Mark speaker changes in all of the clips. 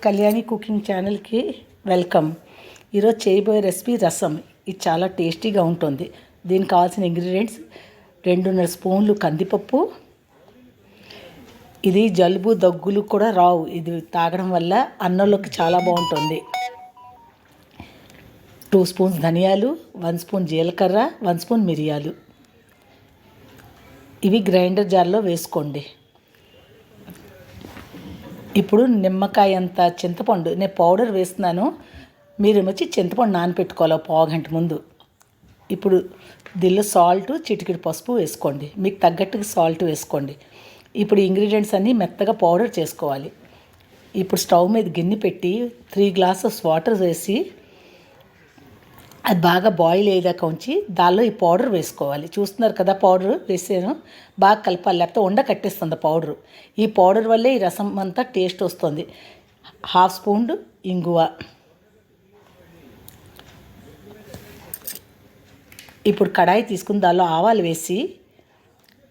Speaker 1: Kalyani cooking ఛానల్కి welcome. ఈరోజు చేయబోయే రెసిపీ రసం. ఇది చాలా టేస్టీగా ఉంటుంది. దీనికి కావాల్సిన ఇంగ్రీడియంట్స్ 2.5 స్పూన్లు కందిపప్పు. ఇది జలుబు దగ్గులు కూడా రావు. ఇది తాగడం వల్ల అన్నంలోకి చాలా బాగుంటుంది. 2 స్పూన్స్ ధనియాలు, 1 స్పూన్ జీలకర్ర, 1 స్పూన్ మిరియాలు. ఇవి గ్రైండర్ జార్లో వేసుకోండి. ఇప్పుడు నిమ్మకాయ అంత చింతపండు, నేను పౌడర్ వేస్తున్నాను, మీరు వచ్చి చింతపండు నానపెట్టుకోవాలి 1/2 గంట ముందు. ఇప్పుడు దీనిలో సాల్ట్, చిటికెడు పసుపు వేసుకోండి. మీకు తగ్గట్టుగా సాల్ట్ వేసుకోండి. ఇప్పుడు ఇంగ్రీడియంట్స్ అన్నీ మెత్తగా పౌడర్ చేసుకోవాలి. ఇప్పుడు స్టవ్ మీద గిన్నె పెట్టి 3 గ్లాసెస్ వాటర్ వేసి అది బాగా బాయిల్ అయ్యేదాకా ఉంచి దానిలో ఈ పౌడర్ వేసుకోవాలి. చూస్తున్నారు కదా, పౌడర్ వేసాను. బాగా కలపాలి, లేకపోతే ఉండ కట్టేస్తుంది పౌడరు. ఈ పౌడర్ వల్లే ఈ రసం అంతా టేస్ట్ వస్తుంది. 1/2 స్పూన్ ఇంగువ. ఇప్పుడు కడాయి తీసుకుని దానిలో ఆవాలు వేసి,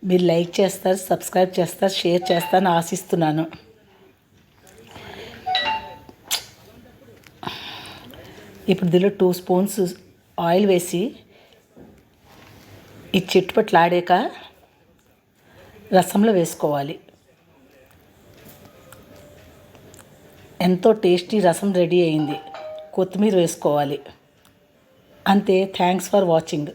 Speaker 1: మీరు లైక్ చేస్తారు, సబ్స్క్రైబ్ చేస్తారు, షేర్ చేస్తారని ఆశిస్తున్నాను. ఇప్పుడు దీనిలో 2 స్పూన్స్ ఆయిల్ వేసి ఈ చిట్టుపట్లాడాక రసంలో వేసుకోవాలి. ఎంతో టేస్టీ రసం రెడీ అయింది. కొత్తిమీర వేసుకోవాలి. అంతే. Thanks for watching.